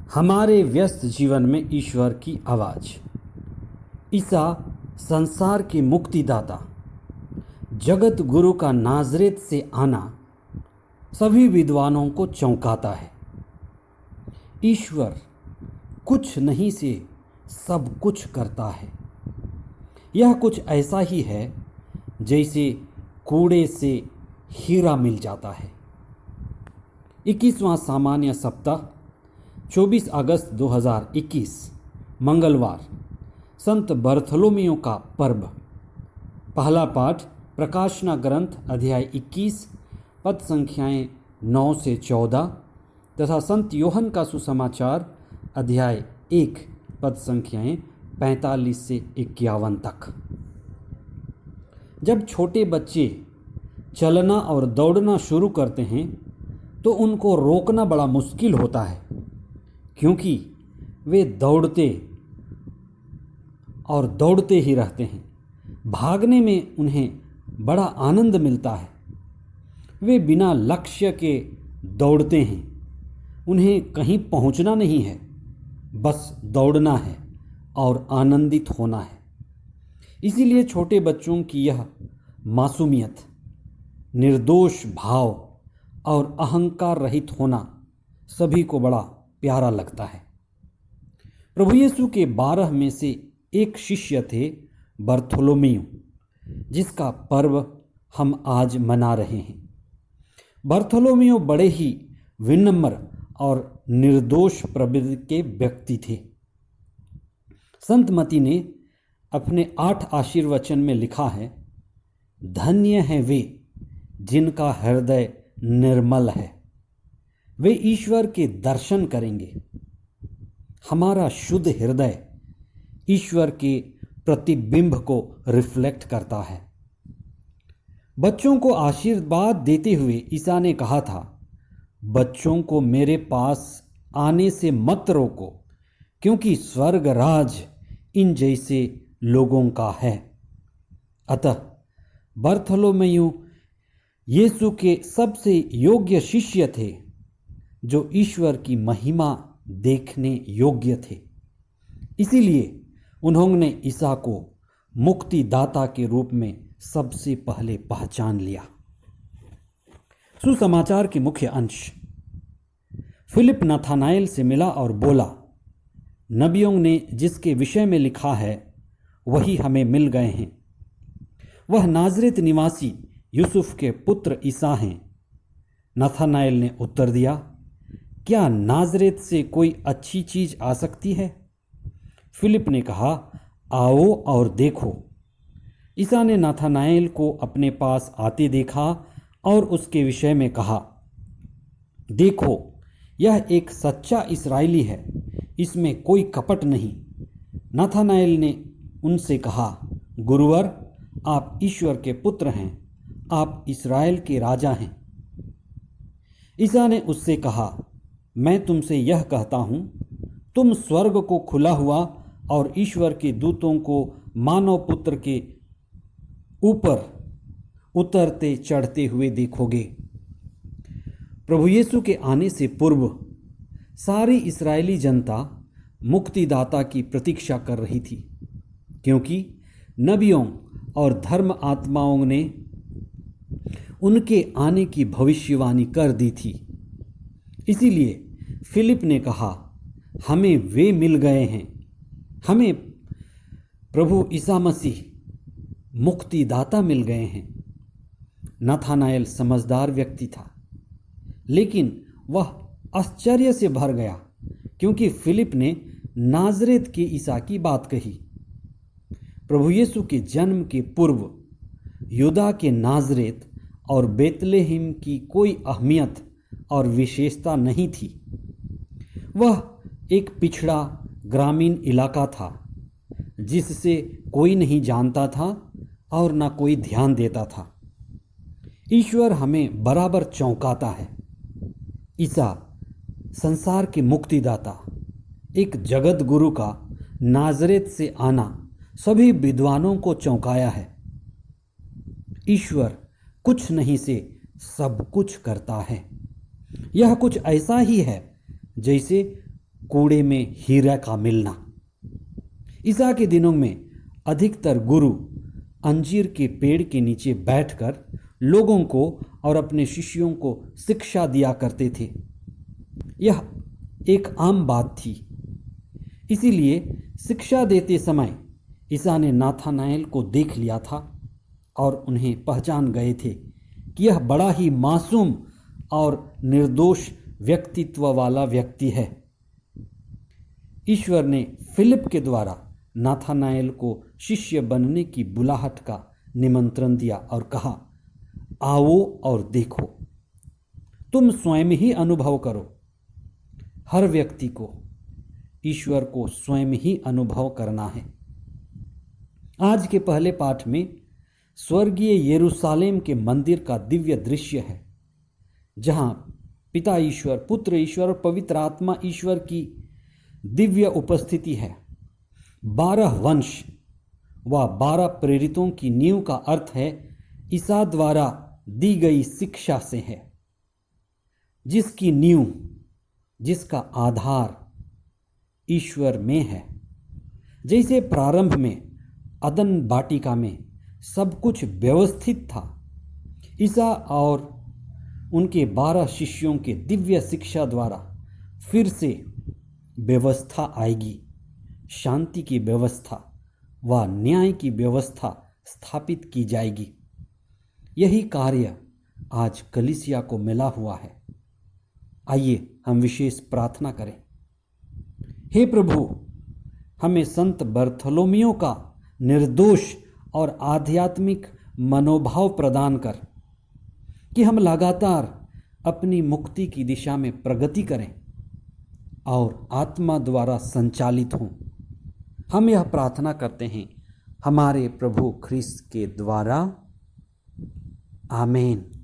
हमारे व्यस्त जीवन में ईश्वर की आवाज़। ईसा संसार के मुक्तिदाता, जगत गुरु का नाज़रेत से आना सभी विद्वानों को चौंकाता है। ईश्वर कुछ नहीं से सब कुछ करता है। यह कुछ ऐसा ही है जैसे कूड़े से हीरा मिल जाता है। 21वां सामान्य सप्ताह 24 अगस्त 2021 मंगलवार, संत बर्थोलोमेव का पर्व। पहला पाठ प्रकाशना ग्रंथ अध्याय 21 पद संख्याएं 9 से 14 तथा संत योहन का सुसमाचार अध्याय 1 पद संख्याएं 45 से 51 तक। जब छोटे बच्चे चलना और दौड़ना शुरू करते हैं तो उनको रोकना बड़ा मुश्किल होता है, क्योंकि वे दौड़ते और दौड़ते ही रहते हैं। भागने में उन्हें बड़ा आनंद मिलता है। वे बिना लक्ष्य के दौड़ते हैं। उन्हें कहीं पहुंचना नहीं है, बस दौड़ना है और आनंदित होना है। इसीलिए छोटे बच्चों की यह मासूमियत, निर्दोष भाव और अहंकार रहित होना सभी को बड़ा प्यारा लगता है। प्रभु यीशु के 12 में से एक शिष्य थे बर्थोलोमेव, जिसका पर्व हम आज मना रहे हैं। बर्थोलोमेव बड़े ही विनम्र और निर्दोष प्रवृत्ति के व्यक्ति थे। संत मती ने अपने 8 आशीर्वचन में लिखा है, धन्य है वे जिनका हृदय निर्मल है, वे ईश्वर के दर्शन करेंगे। हमारा शुद्ध हृदय ईश्वर के प्रतिबिंब को रिफ्लेक्ट करता है। बच्चों को आशीर्वाद देते हुए ईसा ने कहा था, बच्चों को मेरे पास आने से मत रोको, क्योंकि स्वर्ग राज इन जैसे लोगों का है। अतः बर्थोलोमेव यीशु के सबसे योग्य शिष्य थे, जो ईश्वर की महिमा देखने योग्य थे। इसीलिए उन्होंने ईसा को मुक्तिदाता के रूप में सबसे पहले पहचान लिया। सुसमाचार के मुख्य अंश। फिलिप नथानाएल से मिला और बोला, नबियों ने जिसके विषय में लिखा है वही हमें मिल गए हैं। वह नाज़रेत निवासी यूसुफ के पुत्र ईसा हैं। नथानाएल ने उत्तर दिया, क्या नाज़रेत से कोई अच्छी चीज़ आ सकती है? फिलिप ने कहा, आओ और देखो। ईसा ने नथानाएल को अपने पास आते देखा और उसके विषय में कहा, देखो, यह एक सच्चा इस्राएली है, इसमें कोई कपट नहीं। नथानाएल ने उनसे कहा, गुरुवर, आप ईश्वर के पुत्र हैं, आप इस्राएल के राजा हैं। ईसा ने उससे कहा, मैं तुमसे यह कहता हूँ, तुम स्वर्ग को खुला हुआ और ईश्वर के दूतों को मानव पुत्र के ऊपर उतरते चढ़ते हुए देखोगे। प्रभु यीशु के आने से पूर्व सारी इस्राएली जनता मुक्तिदाता की प्रतीक्षा कर रही थी, क्योंकि नबियों और धर्म आत्माओं ने उनके आने की भविष्यवाणी कर दी थी। इसीलिए फिलिप ने कहा, हमें वे मिल गए हैं, हमें प्रभु ईसा मसीह मुक्तिदाता मिल गए हैं। नथानाएल समझदार व्यक्ति था, लेकिन वह आश्चर्य से भर गया, क्योंकि फिलिप ने नाज़रेत के ईसा की बात कही। प्रभु यीशु के जन्म के पूर्व यूदा के नाज़रेत और बेतलेहम की कोई अहमियत और विशेषता नहीं थी। वह एक पिछड़ा ग्रामीण इलाका था, जिससे कोई नहीं जानता था और न कोई ध्यान देता था। ईश्वर हमें बराबर चौंकाता है। ईसा संसार के मुक्तिदाता, एक जगत गुरु का नाज़रेत से आना सभी विद्वानों को चौंकाया है। ईश्वर कुछ नहीं से सब कुछ करता है। यह कुछ ऐसा ही है जैसे कूड़े में हीरा का मिलना। ईसा के दिनों में अधिकतर गुरु अंजीर के पेड़ के नीचे बैठकर लोगों को और अपने शिष्यों को शिक्षा दिया करते थे। यह एक आम बात थी। इसीलिए शिक्षा देते समय ईसा ने नाथानाएल को देख लिया था और उन्हें पहचान गए थे कि यह बड़ा ही मासूम और निर्दोष व्यक्तित्व वाला व्यक्ति है। ईश्वर ने फिलिप के द्वारा नाथानाएल को शिष्य बनने की बुलाहट का निमंत्रण दिया और कहा, आओ और देखो, तुम स्वयं ही अनुभव करो। हर व्यक्ति को ईश्वर को स्वयं ही अनुभव करना है। आज के पहले पाठ में स्वर्गीय यरूशलेम के मंदिर का दिव्य दृश्य है, जहां पिता ईश्वर, पुत्र ईश्वर और पवित्र आत्मा ईश्वर की दिव्य उपस्थिति है। 12 वंश व 12 प्रेरितों की नींव का अर्थ है ईसा द्वारा दी गई शिक्षा से है, जिसकी नींव, जिसका आधार ईश्वर में है। जैसे प्रारंभ में अदन वाटिका में सब कुछ व्यवस्थित था, ईसा और उनके 12 शिष्यों के दिव्य शिक्षा द्वारा फिर से व्यवस्था आएगी। शांति की व्यवस्था व न्याय की व्यवस्था स्थापित की जाएगी। यही कार्य आज कलीसिया को मिला हुआ है। आइए हम विशेष प्रार्थना करें। हे प्रभु, हमें संत बर्थोलोमियो का निर्दोष और आध्यात्मिक मनोभाव प्रदान कर कि हम लगातार अपनी मुक्ति की दिशा में प्रगति करें और आत्मा द्वारा संचालित हों। हम यह प्रार्थना करते हैं हमारे प्रभु ख्रिस्त के द्वारा। आमीन।